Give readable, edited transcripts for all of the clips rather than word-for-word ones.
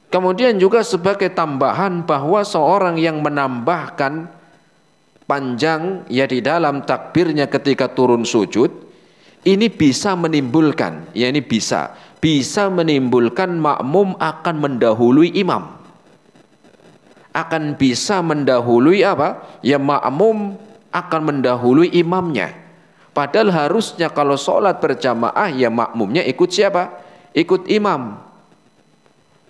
Kemudian juga sebagai tambahan bahwa seorang yang menambahkan panjang ya di dalam takbirnya ketika turun sujud, ini bisa menimbulkan, ya ini bisa menimbulkan makmum akan mendahului imam. Akan bisa mendahului apa? Ya makmum akan mendahului imamnya. Padahal harusnya kalau sholat berjamaah ya makmumnya ikut siapa? Ikut imam.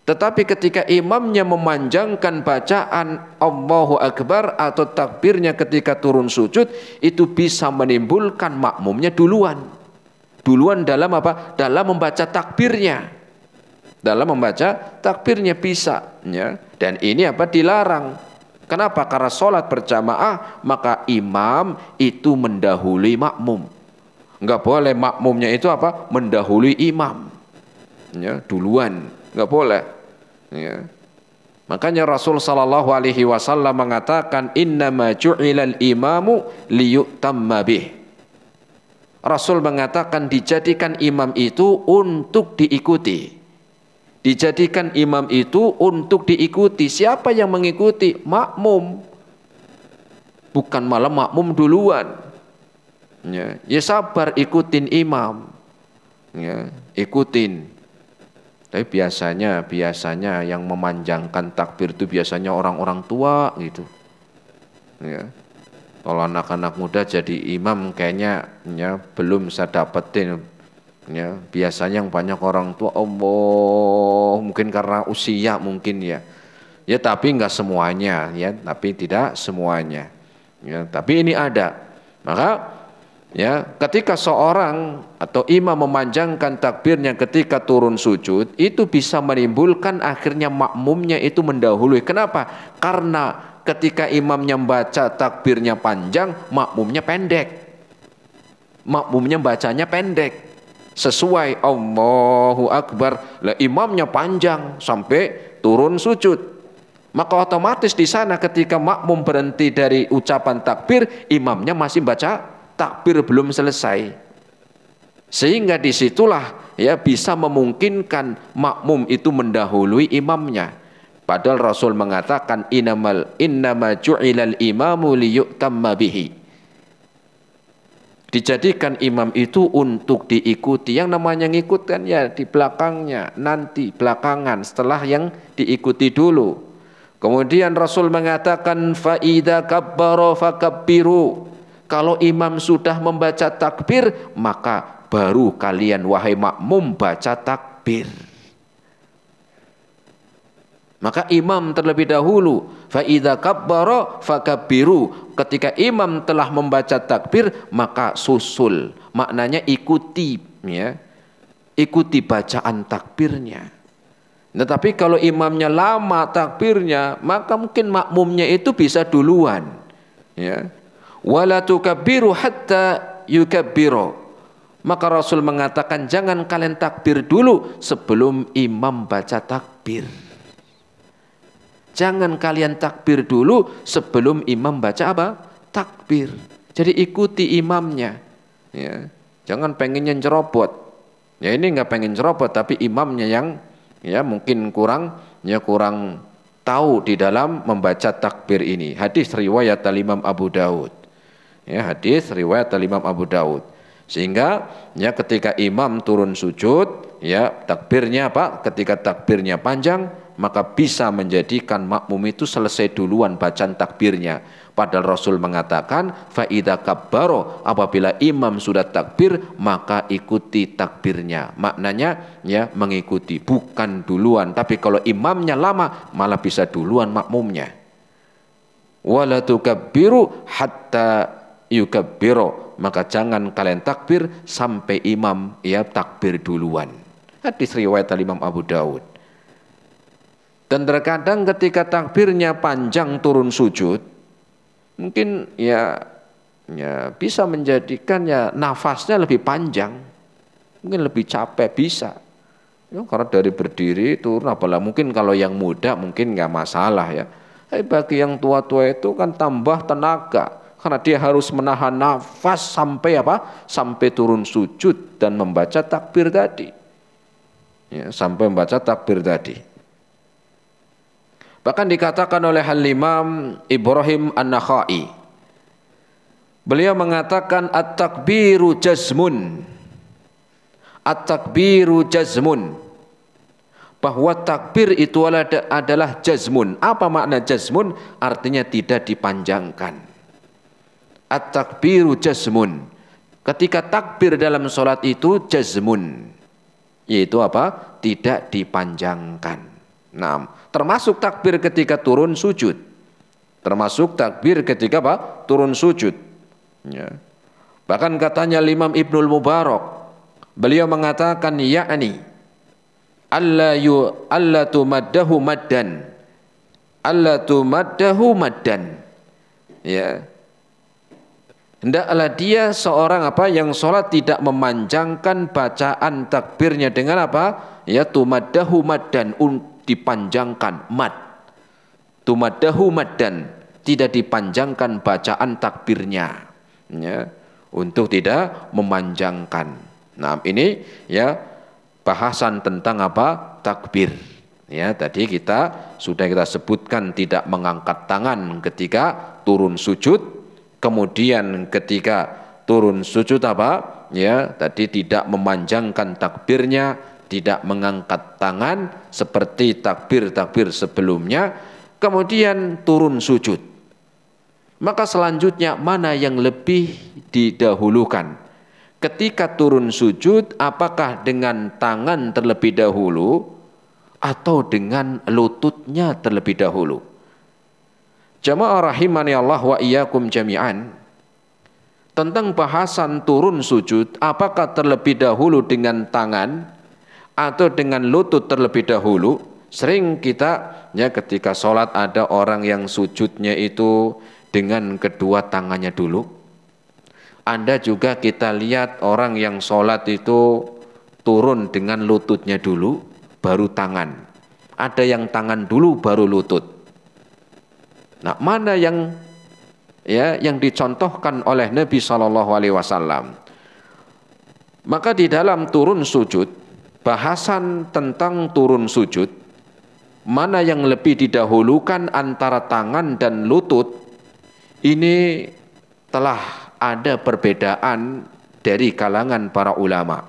Tetapi ketika imamnya memanjangkan bacaan Allahu Akbar atau takbirnya ketika turun sujud, itu bisa menimbulkan makmumnya duluan. Duluan dalam apa? Dalam membaca takbirnya. Dalam membaca takbirnya bisa. Ya. Dan ini apa? Dilarang. Kenapa? Karena sholat berjamaah, maka imam itu mendahului makmum. Enggak boleh makmumnya itu apa? Mendahului imam. Ya, duluan. Enggak boleh. Ya. Makanya Rasul sallallahu alaihi wasallam mengatakan innama ju'ilal imamu liyutamma bih. Rasul mengatakan dijadikan imam itu untuk diikuti. Dijadikan imam itu untuk diikuti. Siapa yang mengikuti? Makmum. Bukan malah makmum duluan. Ya, ya sabar ikutin imam. Ya, ikutin. Tapi biasanya yang memanjangkan takbir itu biasanya orang-orang tua gitu. Ya. Kalau anak-anak muda jadi imam kayaknya ya belum saya dapetin. Ya, biasanya yang banyak orang tua, Allah, mungkin karena usia mungkin ya. Ya tapi enggak semuanya ya, tapi tidak semuanya. Ya, tapi ini ada. Maka ya, ketika seorang atau imam memanjangkan takbirnya ketika turun sujud, itu bisa menimbulkan akhirnya makmumnya itu mendahului. Kenapa? Karena ketika imamnya membaca takbirnya panjang, makmumnya pendek. Makmumnya bacanya pendek. Sesuai Allahu Akbar, lah imamnya panjang sampai turun sujud. Maka otomatis di sana ketika makmum berhenti dari ucapan takbir, imamnya masih baca takbir belum selesai, sehingga disitulah ya bisa memungkinkan makmum itu mendahului imamnya. Padahal Rasul mengatakan innama ju'ilal imamu liyutamma bihi. Dijadikan imam itu untuk diikuti. Yang namanya ngikut kan ya di belakangnya, nanti belakangan setelah yang diikuti dulu. Kemudian Rasul mengatakan fa idza kabbara fakabbiru. Kalau imam sudah membaca takbir, maka baru kalian wahai makmum baca takbir. Maka imam terlebih dahulu. Fa idza kabbara fakabbiru. Ketika imam telah membaca takbir, maka susul. Maknanya ikuti ya. Ikuti bacaan takbirnya. Tetapi kalau imamnya lama takbirnya, maka mungkin makmumnya itu bisa duluan. Ya. Wala tukabbiru hatta yukabbiru. Maka Rasul mengatakan jangan kalian takbir dulu sebelum imam baca takbir. Jangan kalian takbir dulu sebelum imam baca apa? Takbir. Jadi ikuti imamnya. Ya. Jangan pengennya nyerobot. Ya ini nggak pengen nyerobot, tapi imamnya yang ya mungkin kurang tahu di dalam membaca takbir ini. Hadis riwayat Imam Abu Daud. Ya, hadis riwayat Imam Abu Daud. Sehingga ya ketika imam turun sujud, ya takbirnya apa? Ketika takbirnya panjang, maka bisa menjadikan makmum itu selesai duluan bacaan takbirnya. Padahal Rasul mengatakan fa idza kabbaro, apabila imam sudah takbir maka ikuti takbirnya. Maknanya ya mengikuti, bukan duluan. Tapi kalau imamnya lama malah bisa duluan makmumnya. Wala tukabbiru hatta yukabbiru, maka jangan kalian takbir sampai imam ya takbir duluan. Hadis riwayat Imam Abu Daud. Dan terkadang ketika takbirnya panjang turun sujud, mungkin ya bisa menjadikan ya nafasnya lebih panjang, mungkin lebih capek bisa. Ya, karena dari berdiri turun, apalagi mungkin kalau yang muda mungkin nggak masalah ya. Tapi bagi yang tua-tua itu kan tambah tenaga, karena dia harus menahan nafas sampai apa? Sampai turun sujud dan membaca takbir tadi. Ya, sampai membaca takbir tadi. Bahkan dikatakan oleh Al-Imam Ibrahim An-Nakhai, beliau mengatakan at-takbiru jazmun. At-takbiru jazmun. Bahwa takbir itu adalah jazmun. Apa makna jazmun? Artinya tidak dipanjangkan. At-takbiru jazmun. Ketika takbir dalam sholat itu jazmun. Yaitu apa? Tidak dipanjangkan. Nah, termasuk takbir ketika turun sujud. Termasuk takbir ketika apa? Turun sujud. Ya. Bahkan katanya Imam Ibnul Mubarak, beliau mengatakan yakni alla tumaddahu maddan. Alla tumaddahu maddan. Ya. Hendaklah dia seorang apa yang sholat tidak memanjangkan bacaan takbirnya dengan apa? Ya, tumaddahu maddan, dipanjangkan mad. Tumaddahu maddan, tidak dipanjangkan bacaan takbirnya. Ya, untuk tidak memanjangkan. Nah, ini ya bahasan tentang apa? Takbir. Ya, tadi kita sebutkan tidak mengangkat tangan ketika turun sujud. Kemudian ketika turun sujud apa? Ya, tadi tidak memanjangkan takbirnya, tidak mengangkat tangan seperti takbir-takbir sebelumnya. Kemudian turun sujud. Maka selanjutnya mana yang lebih didahulukan? Ketika turun sujud, apakah dengan tangan terlebih dahulu atau dengan lututnya terlebih dahulu? Jamaah rahimani Allah wa iyyakum jami'an. Tentang bahasan turun sujud, apakah terlebih dahulu dengan tangan atau dengan lutut terlebih dahulu? Sering kita ya ketika sholat ada orang yang sujudnya itu dengan kedua tangannya dulu. Ada juga kita lihat orang yang sholat itu turun dengan lututnya dulu, baru tangan. Ada yang tangan dulu, baru lutut. Nah, mana yang dicontohkan oleh Nabi SAW? Maka di dalam turun sujud, bahasan tentang turun sujud, mana yang lebih didahulukan antara tangan dan lutut, ini telah ada perbedaan dari kalangan para ulama.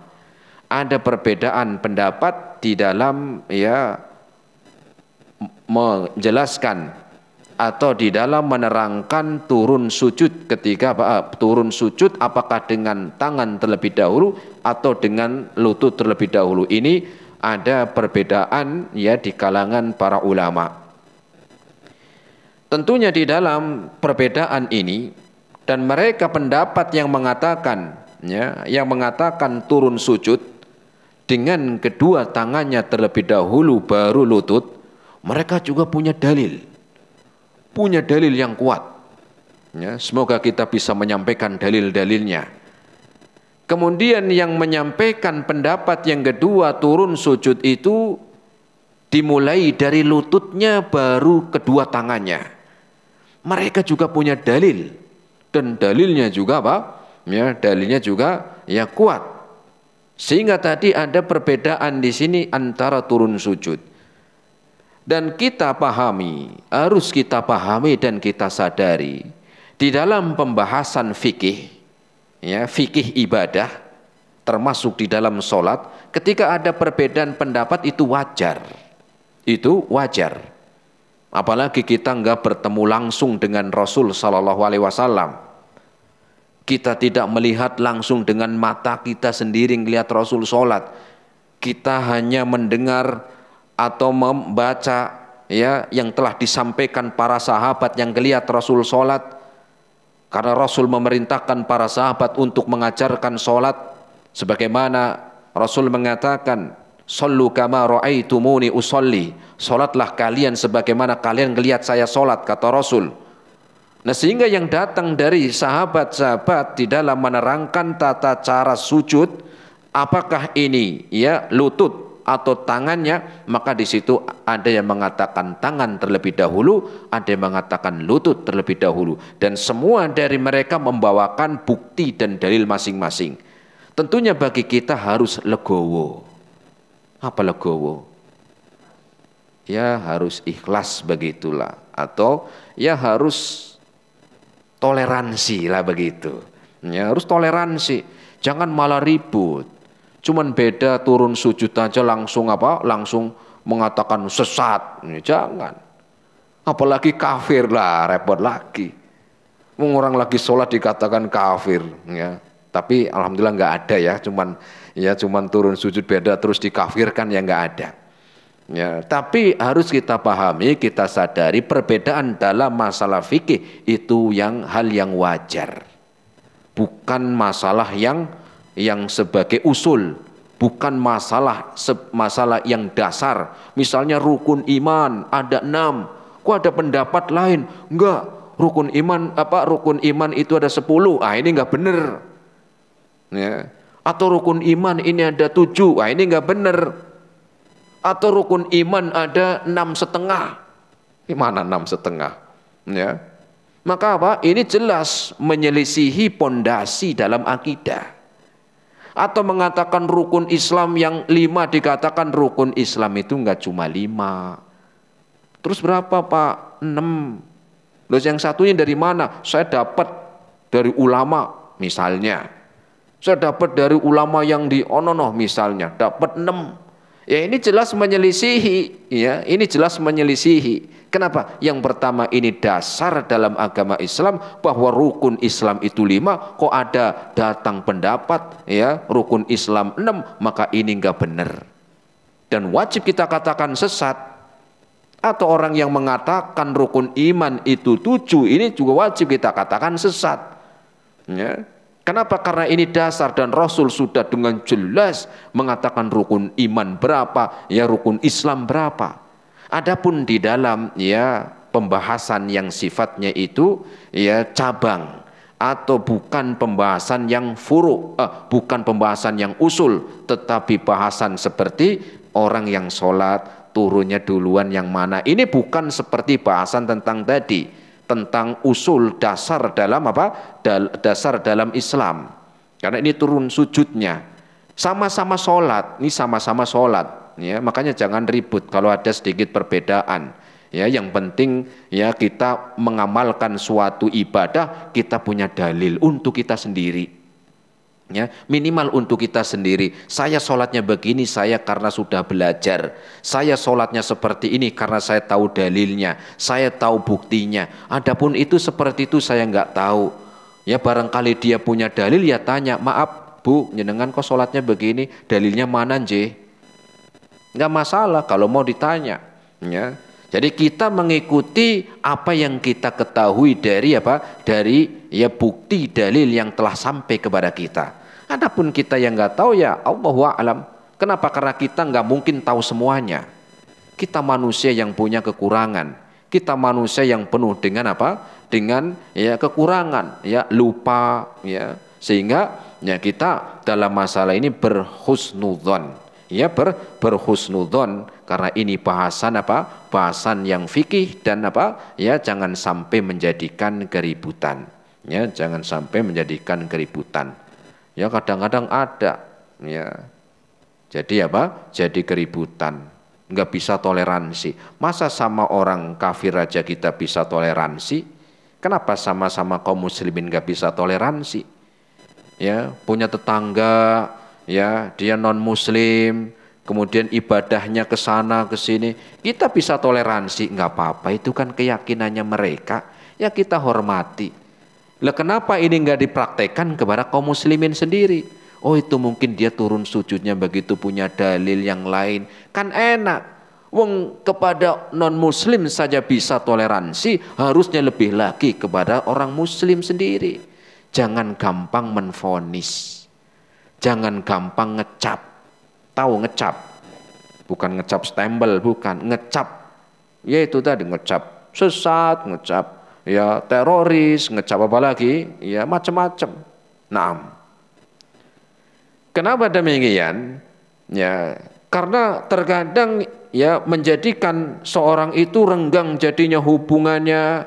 Ada perbedaan pendapat di dalam menjelaskan atau di dalam menerangkan turun sujud ketika turun sujud apakah dengan tangan terlebih dahulu atau dengan lutut terlebih dahulu. Ini ada perbedaan ya di kalangan para ulama. Tentunya di dalam perbedaan ini dan mereka pendapat yang mengatakan turun sujud dengan kedua tangannya terlebih dahulu baru lutut, mereka juga punya dalil yang kuat. Ya, semoga kita bisa menyampaikan dalil-dalilnya. Kemudian yang menyampaikan pendapat yang kedua turun sujud itu dimulai dari lututnya baru kedua tangannya. Mereka juga punya dalil dan dalilnya juga dalilnya juga kuat. Sehingga tadi ada perbedaan di sini antara turun sujud. Dan kita pahami, harus kita pahami dan kita sadari di dalam pembahasan fikih, fikih ibadah, termasuk di dalam sholat, ketika ada perbedaan pendapat itu wajar. Itu wajar. Apalagi kita enggak bertemu langsung dengan Rasul Sallallahu Alaihi Wasallam. Kita tidak melihat langsung dengan mata kita sendiri melihat Rasul sholat. Kita hanya mendengar atau membaca yang telah disampaikan para sahabat yang melihat Rasul sholat. Karena Rasul memerintahkan para sahabat untuk mengajarkan sholat. Sebagaimana Rasul mengatakan, "Shallu kama ra'aitumuni usolli." Sholatlah kalian sebagaimana kalian melihat saya sholat, kata Rasul. Nah, sehingga yang datang dari sahabat-sahabat di dalam menerangkan tata cara sujud, apakah ini lutut atau tangannya, maka di situ ada yang mengatakan tangan terlebih dahulu, ada yang mengatakan lutut terlebih dahulu, dan semua dari mereka membawakan bukti dan dalil masing-masing. Tentunya bagi kita harus legowo. Apa legowo? ya harus ikhlas begitulah, atau ya harus toleransi lah begitu. Ya harus toleransi, jangan malah ribut. Cuman beda turun sujud aja langsung apa? Langsung mengatakan sesat. Jangan. Apalagi kafir lah, repot lagi. Orang lagi sholat dikatakan kafir, ya. Tapi alhamdulillah nggak ada ya, cuman turun sujud beda terus dikafirkan, ya nggak ada. Ya, tapi harus kita pahami, kita sadari perbedaan dalam masalah fikih itu hal yang wajar. Bukan masalah yang sebagai usul, bukan masalah yang dasar. Misalnya rukun iman ada 6, kok ada pendapat lain? Enggak, rukun iman itu ada 10. Ini enggak benar. Ya. Atau rukun iman ini ada 7. Ini enggak benar. Atau rukun iman ada 6,5. Gimana 6,5? Ya. Maka apa? Ini jelas menyelisihi pondasi dalam akidah. Atau mengatakan rukun Islam yang 5 dikatakan rukun Islam itu enggak cuma 5. Terus berapa Pak? 6. Terus yang satunya dari mana? Saya dapat dari ulama misalnya. Saya dapat dari ulama yang di Onono misalnya, dapat 6. Ya ini jelas menyelisihi, ya ini jelas menyelisihi. Kenapa? Yang pertama ini dasar dalam agama Islam bahwa rukun Islam itu 5, kok ada datang pendapat ya rukun Islam 6, maka ini enggak benar. Dan wajib kita katakan sesat. Atau orang yang mengatakan rukun iman itu 7, ini juga wajib kita katakan sesat. Ya. Kenapa? Karena ini dasar dan Rasul sudah dengan jelas mengatakan rukun iman berapa, ya rukun Islam berapa. Adapun di dalam ya pembahasan yang sifatnya itu ya cabang atau bukan pembahasan yang bukan pembahasan yang usul, tetapi bahasan seperti orang yang sholat turunnya duluan yang mana. Ini bukan seperti bahasan tentang tadi, tentang usul dasar dalam dasar dalam Islam. Karena ini turun sujudnya. Sama-sama sholat, ini sama-sama sholat. Ya, makanya jangan ribut kalau ada sedikit perbedaan. Ya, yang penting ya kita mengamalkan suatu ibadah, kita punya dalil untuk kita sendiri. Ya, minimal untuk kita sendiri. Saya sholatnya begini, saya karena sudah belajar. Saya sholatnya seperti ini karena saya tahu dalilnya, saya tahu buktinya. Adapun itu seperti itu saya nggak tahu. Ya barangkali dia punya dalil, ya tanya, maaf Bu, jenengan kok sholatnya begini, dalilnya mana nje? Nggak masalah kalau mau ditanya. Ya. Jadi kita mengikuti apa yang kita ketahui dari Dari ya bukti dalil yang telah sampai kepada kita. Adapun kita yang nggak tahu ya Allahu a'lam. Kenapa? Karena kita nggak mungkin tahu semuanya. Kita manusia yang punya kekurangan. Kita manusia yang penuh dengan Dengan ya kekurangan, ya lupa, ya sehingga ya kita dalam masalah ini berhusnudzon. Ya berhusnudzon karena ini bahasan bahasan yang fikih dan ya jangan sampai menjadikan keributan. Ya jangan sampai menjadikan keributan. Ya kadang-kadang ada ya. Jadi jadi keributan, nggak bisa toleransi. Masa sama orang kafir aja kita bisa toleransi? Kenapa sama-sama kaum muslimin nggak bisa toleransi? Ya punya tetangga ya dia non muslim, kemudian ibadahnya ke sana ke sini, kita bisa toleransi, nggak apa-apa, itu kan keyakinannya mereka, ya kita hormati. Lah kenapa ini nggak dipraktekkan kepada kaum muslimin sendiri? Oh itu mungkin dia turun sujudnya begitu punya dalil yang lain, kan enak. Wong kepada non muslim saja bisa toleransi, harusnya lebih lagi kepada orang muslim sendiri. Jangan gampang menvonis, jangan gampang ngecap. Tahu ngecap? Bukan ngecap stempel, bukan ngecap. Ya itu tadi ngecap sesat, ngecap ya teroris, ngecap apa lagi? Ya macam-macam. Naam. Kenapa demikian? Ya, karena terkadang ya menjadikan seorang itu renggang jadinya hubungannya,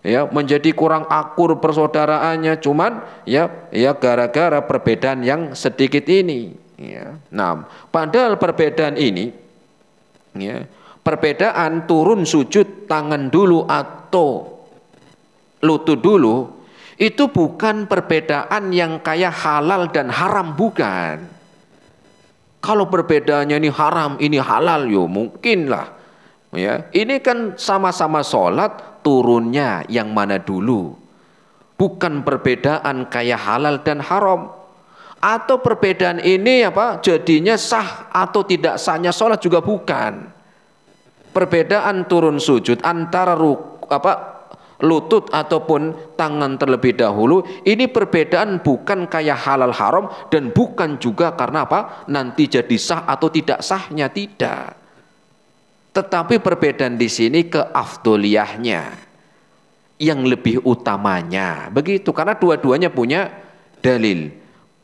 ya menjadi kurang akur persaudaraannya, cuman ya gara-gara perbedaan yang sedikit ini. Ya. Nah, padahal perbedaan ini ya Perbedaan turun sujud tangan dulu atau lutut dulu itu bukan perbedaan yang kayak halal dan haram, bukan. Kalau perbedaannya ini haram, ini halal, yo mungkin lah. Ya, ini kan sama-sama sholat, turunnya yang mana dulu. Bukan perbedaan kayak halal dan haram. Atau perbedaan ini apa? Jadinya sah atau tidak sahnya sholat juga bukan. Perbedaan turun sujud antara lutut ataupun tangan terlebih dahulu, ini perbedaan bukan kayak halal haram dan bukan juga karena apa? Nanti jadi sah atau tidak sahnya, tidak. Tetapi perbedaan di sini keafdoliyahnya, yang lebih utamanya. Begitu, karena dua-duanya punya dalil,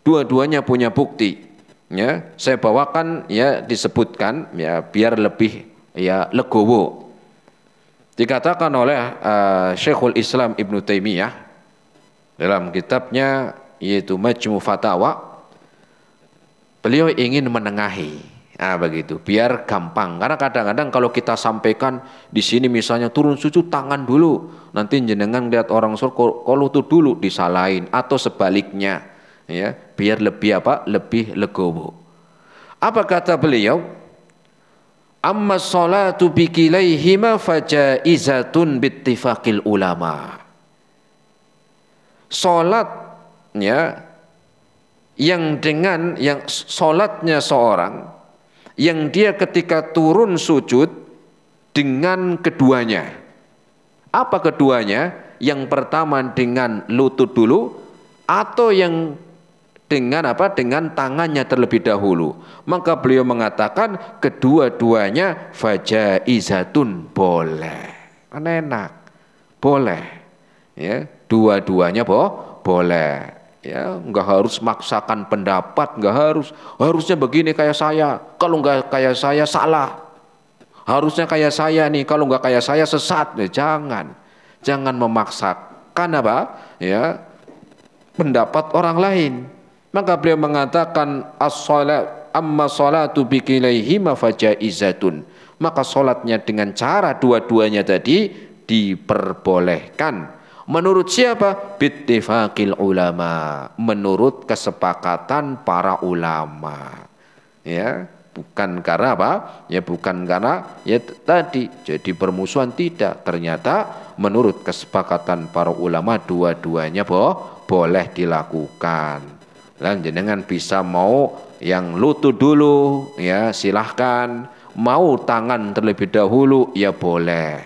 dua-duanya punya bukti. Ya, saya bawakan ya, disebutkan ya biar lebih ya legowo. Dikatakan oleh Syekhul Islam Ibnu Taimiyah dalam kitabnya yaitu Majmu' Fatawa, beliau ingin menengahi, begitu, biar gampang. Karena kadang-kadang kalau kita sampaikan di sini misalnya turun sujud tangan dulu, nanti jenengan lihat orang suruh kalau lutut dulu, disalahin atau sebaliknya, ya, biar lebih lebih legowo. Apa kata beliau? Amma sholatu bikilaihima fajaizatun bittifaqil ulama. Sholatnya yang sholatnya seorang yang dia ketika turun sujud dengan keduanya. Apa keduanya? Yang pertama dengan lutut dulu atau yang dengan apa? Dengan tangannya terlebih dahulu. Maka beliau mengatakan kedua-duanya fajaizatun, boleh. Kan enak. Boleh. Ya, dua-duanya boleh. Ya, enggak harus maksakan pendapat, enggak harus. Harusnya begini kayak saya. Kalau enggak kayak saya salah. Harusnya kayak saya nih, kalau enggak kayak saya sesat. Ya, jangan. Jangan memaksakan apa? Ya, pendapat orang lain. Maka beliau mengatakan as-shalat amma sholatu bikilaihima fajaizatun. Maka sholatnya dengan cara dua-duanya tadi diperbolehkan. Menurut siapa? Bittifaqil ulama. Menurut kesepakatan para ulama. Ya, bukan karena apa? Ya bukan karena ya tadi jadi permusuhan, tidak. Ternyata menurut kesepakatan para ulama dua-duanya boleh dilakukan. Dan jenengan bisa mau yang lutut dulu, ya silahkan. Mau tangan terlebih dahulu, ya boleh.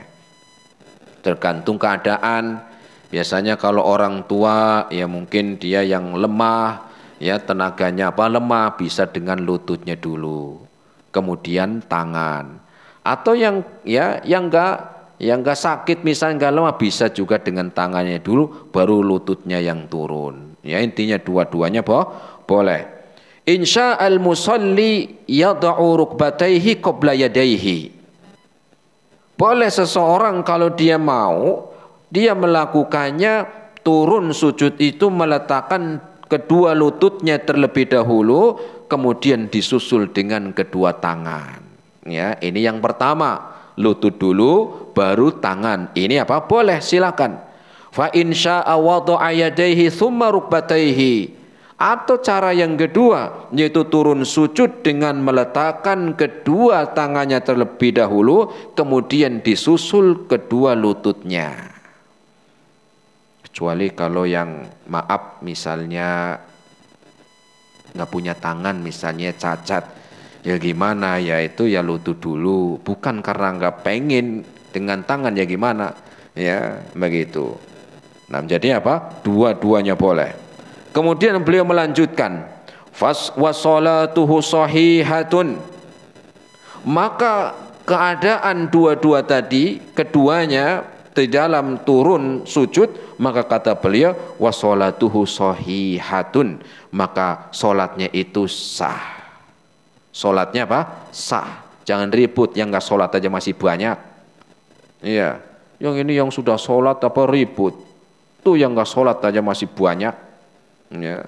Tergantung keadaan. Biasanya kalau orang tua, ya mungkin dia yang lemah, ya tenaganya lemah, bisa dengan lututnya dulu. Kemudian tangan. Atau yang enggak sakit, misalnya enggak lemah, bisa juga dengan tangannya dulu, baru lututnya yang turun. Ya intinya dua-duanya boleh. Insya al-musalli yada'u rukbatayhi qabla yadayhi. Boleh seseorang kalau dia mau, dia melakukannya turun sujud itu meletakkan kedua lututnya terlebih dahulu, kemudian disusul dengan kedua tangan. Ya, ini yang pertama, lutut dulu baru tangan. Ini apa? Boleh, silakan. Fa insya'a wada'a yadayhi thumma rukbatayhi. Atau cara yang kedua, yaitu turun sujud dengan meletakkan kedua tangannya terlebih dahulu, kemudian disusul kedua lututnya. Kecuali kalau yang maaf misalnya nggak punya tangan, misalnya cacat, ya gimana, ya itu ya lutut dulu. Bukan karena nggak pengen dengan tangan, ya gimana, ya begitu. Nah, jadi apa? Dua-duanya boleh. Kemudian beliau melanjutkan, wassalatuhu shahihatun. Maka keadaan dua-dua tadi, keduanya di dalam turun sujud, maka kata beliau wassalatuhu shahihatun, maka solatnya itu sah. Solatnya apa? Sah. Jangan ribut, yang nggak solat aja masih banyak. Iya, yang ini yang sudah solat apa ribut? Tuh yang nggak sholat aja masih banyak. Ya.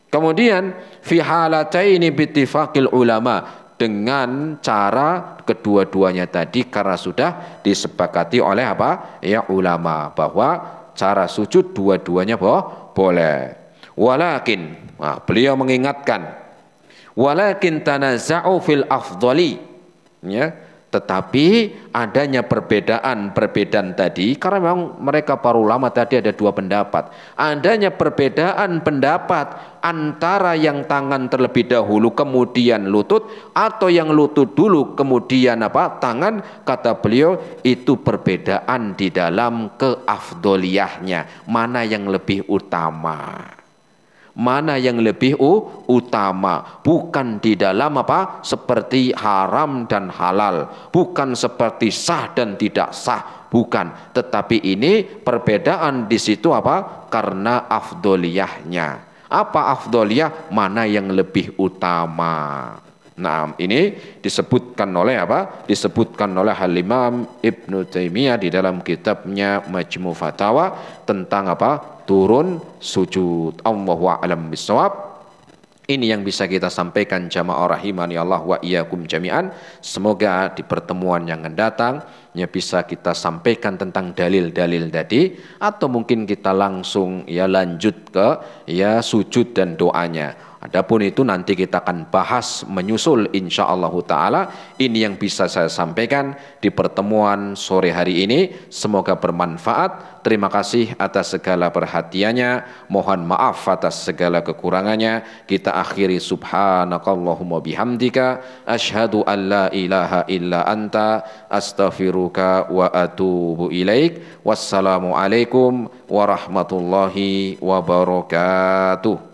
Kemudian fi halataini bittifaqil ulama, dengan cara kedua-duanya tadi karena sudah disepakati oleh apa? Ya ulama bahwa cara sujud dua-duanya boleh. Walakin, beliau mengingatkan, walakin tanaza'u fil afdali, ya, tetapi adanya perbedaan tadi karena memang mereka para ulama tadi ada dua pendapat. Adanya perbedaan pendapat antara yang tangan terlebih dahulu kemudian lutut atau yang lutut dulu kemudian tangan, kata beliau itu perbedaan di dalam keafdoliyahnya, mana yang lebih utama. Mana yang lebih utama, bukan di dalam seperti haram dan halal, bukan seperti sah dan tidak sah, bukan, tetapi ini perbedaan di situ karena afdoliyahnya. Apa afdoliyah? Mana yang lebih utama. Nah, ini disebutkan oleh disebutkan oleh Al-Imam Ibnu Taimiyah di dalam kitabnya Majmu' Fatawa tentang turun sujud. Allahu a'lam bishawab. Ini yang bisa kita sampaikan jamaah rahimani Allah wa iyyakum jami'an. Semoga di pertemuan yang akan datang bisa kita sampaikan tentang dalil-dalil tadi, atau mungkin kita langsung lanjut ke sujud dan doanya. Adapun itu nanti kita akan bahas menyusul insyaallah taala. Ini yang bisa saya sampaikan di pertemuan sore hari ini. Semoga bermanfaat. Terima kasih atas segala perhatiannya. Mohon maaf atas segala kekurangannya. Kita akhiri subhanakallahumma bihamdika asyhadu an la ilaha illa anta astaghfiruka wa atubu ilaik. Wassalamualaikum warahmatullahi wabarakatuh.